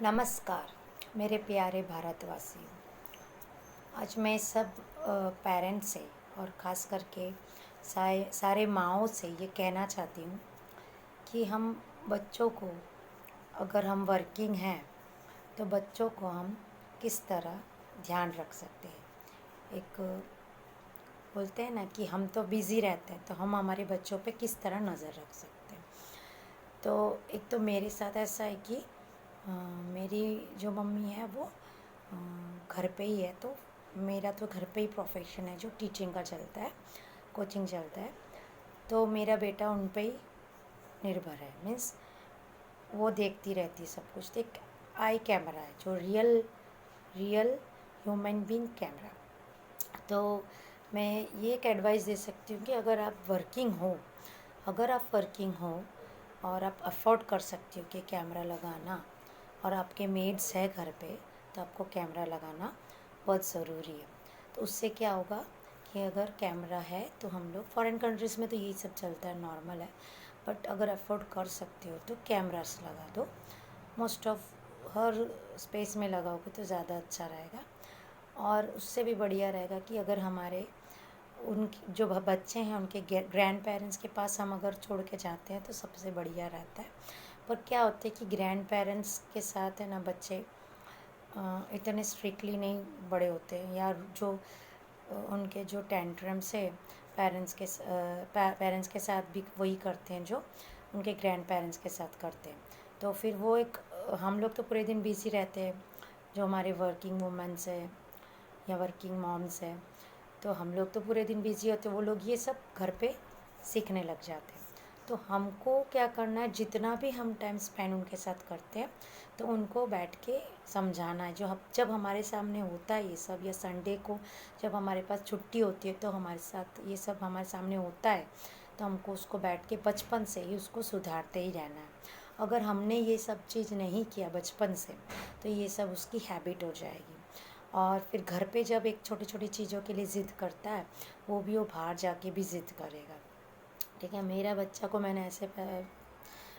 नमस्कार मेरे प्यारे भारतवासियों। आज मैं सब पेरेंट्स से और ख़ास करके सारे माँओं से ये कहना चाहती हूँ कि हम बच्चों को, अगर हम वर्किंग हैं तो बच्चों को हम किस तरह ध्यान रख सकते हैं। एक बोलते हैं ना कि हम तो बिज़ी रहते हैं, तो हम हमारे बच्चों पे किस तरह नज़र रख सकते हैं। तो एक तो मेरे साथ ऐसा है कि मेरी जो मम्मी है वो घर पे ही है, तो मेरा तो घर पे ही प्रोफेशन है जो टीचिंग का चलता है, कोचिंग चलता है। तो मेरा बेटा उन पे ही निर्भर है, मीन्स वो देखती रहती है सब कुछ। एक आई कैमरा है जो real real human being camera. तो मैं ये एक एडवाइस दे सकती हूँ कि अगर आप वर्किंग हो और आप अफोर्ड कर सकती हो कि कैमरा लगाना, और आपके मेड्स है घर पे, तो आपको कैमरा लगाना बहुत ज़रूरी है। तो उससे क्या होगा कि अगर कैमरा है तो हम लोग फॉरेन कंट्रीज़ में तो यही सब चलता है, नॉर्मल है। बट अगर अफोर्ड कर सकते हो तो कैमरास लगा दो। मोस्ट ऑफ हर स्पेस में लगाओगे तो ज़्यादा अच्छा रहेगा। और उससे भी बढ़िया रहेगा कि अगर हमारे उनके जो बच्चे हैं उनके ग्रैंड पेरेंट्स के पास हम अगर छोड़ के जाते हैं तो सबसे बढ़िया रहता है। पर क्या होता है कि ग्रैंड पेरेंट्स के साथ है ना, बच्चे इतने स्ट्रिक्टली नहीं बड़े होते हैं, या जो उनके जो टेंट्रम्स है पेरेंट्स के साथ भी वही करते हैं जो उनके ग्रैंड पेरेंट्स के साथ करते हैं। तो फिर वो एक हम लोग तो पूरे दिन बिज़ी रहते हैं, जो हमारे वर्किंग वुमेंस है या वर्किंग मॉम्स है, तो हम लोग तो पूरे दिन बिज़ी होते हैं, वो लोग ये सब घर पे सीखने लग जाते हैं। तो हमको क्या करना है, जितना भी हम टाइम स्पेंड उनके साथ करते हैं तो उनको बैठ के समझाना है। जब हमारे सामने होता है ये सब, या संडे को जब हमारे पास छुट्टी होती है तो हमारे साथ ये सब हमारे सामने होता है, तो हमको उसको बैठ के बचपन से ही उसको सुधारते ही रहना है। अगर हमने ये सब चीज़ नहीं किया बचपन से तो ये सब उसकी हैबिट हो जाएगी। और फिर घर पे जब एक छोटी छोटी चीज़ों के लिए ज़िद करता है, वो बाहर जाके भी ज़िद करेगा। ठीक है, मेरा बच्चा को मैंने ऐसे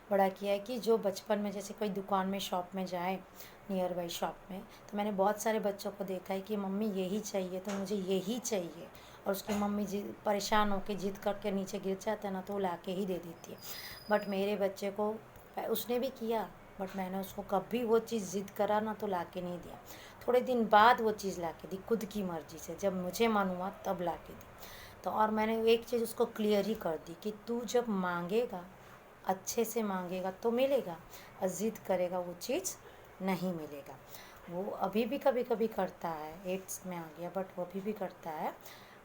बड़ा किया है कि जो बचपन में जैसे कोई दुकान में, शॉप में जाए, नियर बाई शॉप में, तो मैंने बहुत सारे बच्चों को देखा है कि मम्मी यही चाहिए तो मुझे यही चाहिए, और उसकी मम्मी परेशान होकर जिद करके नीचे गिर जाता है ना, तो वो ला के ही दे देती है। बट मेरे बच्चे को उसने भी किया, बट मैंने उसको कभी वो चीज़ ज़िद करा ना तो ला के नहीं दिया। थोड़े दिन बाद वो चीज़ ला के दी खुद की मर्ज़ी से, जब मुझे मन हुआ तब ला के दी। तो और मैंने एक चीज़ उसको क्लियर ही कर दी कि तू जब मांगेगा, अच्छे से मांगेगा तो मिलेगा, और ज़िद करेगा वो चीज़ नहीं मिलेगा। वो अभी भी कभी कभी करता है, 8th में आ गया, बट वो अभी भी करता है।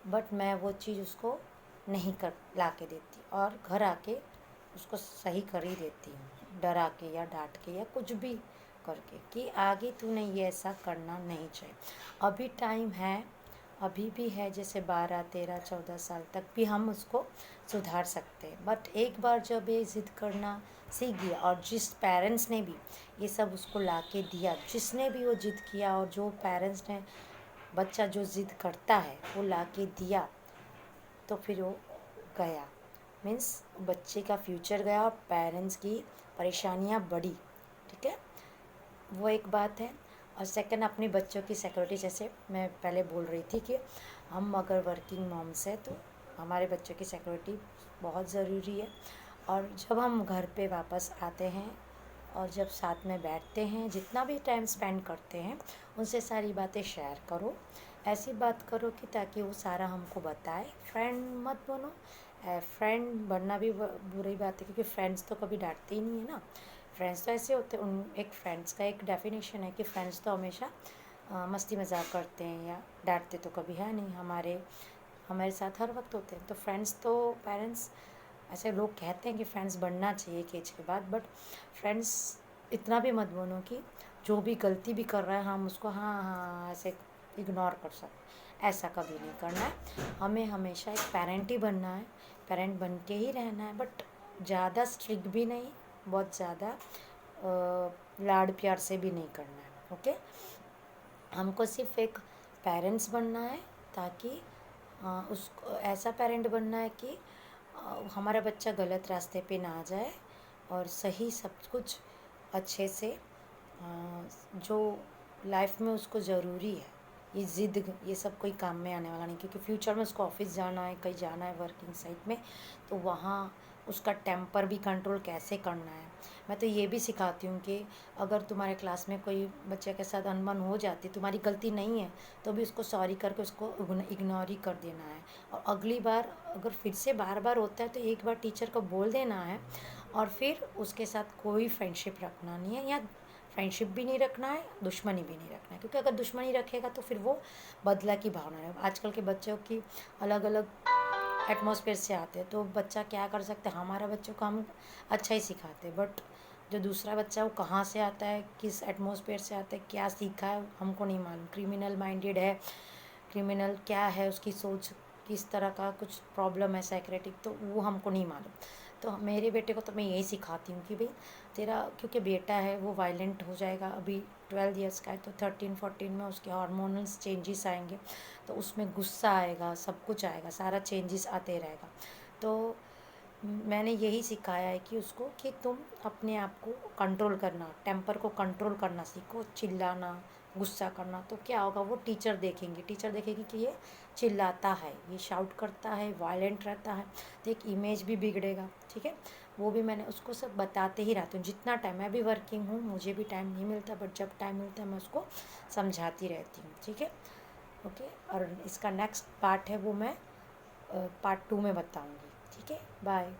बट मैं वो चीज़ उसको नहीं कर ला के देती, और घर आके उसको सही कर ही देती हूँ, डरा के या डांट के या कुछ भी करके, कि आगे तूने ये ऐसा करना नहीं चाहिए। अभी टाइम है, अभी भी है, जैसे 12, 13, 14 साल तक भी हम उसको सुधार सकते हैं। बट एक बार जब ये ज़िद करना सीख गया, और जिस पेरेंट्स ने भी ये सब उसको ला के दिया, जिसने भी वो ज़िद किया, और जो पेरेंट्स ने बच्चा जो ज़िद करता है वो ला के दिया, तो फिर वो गया, मीन्स बच्चे का फ्यूचर गया और पेरेंट्स की परेशानियाँ बढ़ी। ठीक है, वो एक बात है। और सेकंड, अपने बच्चों की सिक्योरिटी, जैसे मैं पहले बोल रही थी कि हम अगर वर्किंग मॉम्स हैं तो हमारे बच्चों की सिक्योरिटी बहुत ज़रूरी है। और जब हम घर पे वापस आते हैं और जब साथ में बैठते हैं, जितना भी टाइम स्पेंड करते हैं, उनसे सारी बातें शेयर करो। ऐसी बात करो कि ताकि वो सारा हमको बताए। फ्रेंड मत बनो, फ्रेंड बनना भी बुरी बात है, क्योंकि फ्रेंड्स तो कभी डांटते ही नहीं है ना। फ्रेंड्स तो ऐसे होते हैं, उन एक फ्रेंड्स का एक डेफिनेशन है कि फ्रेंड्स तो हमेशा मस्ती मजाक करते हैं, या डांटते तो कभी है नहीं, हमारे हमारे साथ हर वक्त होते हैं। तो फ्रेंड्स तो पेरेंट्स, ऐसे लोग कहते हैं कि फ्रेंड्स बनना चाहिए एक एज के बाद, बट फ्रेंड्स इतना भी मत बनो कि जो भी गलती भी कर रहा है हम उसको हाँ हाँ ऐसे इग्नोर कर सकते। ऐसा कभी नहीं करना है। हमें हमेशा एक पेरेंट ही बनना है, पेरेंट बन के ही रहना है, बट ज़्यादा स्ट्रिक्ट भी नहीं, बहुत ज़्यादा लाड प्यार से भी नहीं करना है। ओके, हमको सिर्फ एक पेरेंट्स बनना है, ताकि उसको ऐसा पेरेंट बनना है कि हमारा बच्चा गलत रास्ते पे ना आ जाए, और सही सब कुछ अच्छे से जो लाइफ में उसको ज़रूरी है, ये ज़िद ये सब कोई काम में आने वाला नहीं, क्योंकि फ्यूचर में उसको ऑफिस जाना है, कहीं जाना है वर्किंग साइट में, तो वहाँ उसका टेम्पर भी कंट्रोल कैसे करना है। मैं तो ये भी सिखाती हूँ कि अगर तुम्हारे क्लास में कोई बच्चे के साथ अनबन हो जाती, तुम्हारी गलती नहीं है, तो भी उसको सॉरी करके उसको इग्नोर ही कर देना है। और अगली बार अगर फिर से बार बार होता है तो एक बार टीचर को बोल देना है, और फिर उसके साथ कोई फ्रेंडशिप रखना नहीं है, या फ्रेंडशिप भी नहीं रखना है, दुश्मनी भी नहीं रखना है, क्योंकि अगर दुश्मनी रखेगा तो फिर वो बदला की भावना है। आजकल के बच्चों की अलग अलग एटमॉस्फेयर से आते हैं, तो बच्चा क्या कर सकता है, हमारा बच्चों को हम अच्छा ही सिखाते हैं, बट जो दूसरा बच्चा है वो कहाँ से आता है, किस एटमॉस्फेयर से आता है, क्या सीखा है, हमको नहीं मालूम। क्रिमिनल माइंडेड है, क्रिमिनल क्या है, उसकी सोच किस तरह का कुछ प्रॉब्लम है साइकेट्रिक, तो वो हमको नहीं मालूम। तो मेरे बेटे को तो मैं यही सिखाती हूँ कि भाई तेरा, क्योंकि बेटा है वो वायलेंट हो जाएगा, अभी 12 ईयर्स का है, तो 13-14 में उसके हार्मोनल्स चेंजेस आएंगे, तो उसमें गुस्सा आएगा, सब कुछ आएगा, सारा चेंजेस आते रहेगा। तो मैंने यही सिखाया है कि उसको कि तुम अपने आप को कंट्रोल करना, टेम्पर को कंट्रोल करना सीखो। चिल्लाना, गुस्सा करना तो क्या होगा, वो टीचर देखेगी कि ये चिल्लाता है, ये शाउट करता है, वायलेंट रहता है, तो एक इमेज भी बिगड़ेगा। ठीक है, वो भी मैंने उसको सब बताते ही रहती हूँ जितना टाइम। मैं भी वर्किंग हूँ, मुझे भी टाइम नहीं मिलता, बट जब टाइम मिलता है मैं उसको समझाती रहती हूँ। ठीक है, ओके। और इसका नेक्स्ट पार्ट है वो मैं पार्ट 2 में बताऊँगी। ठीक है, बाय।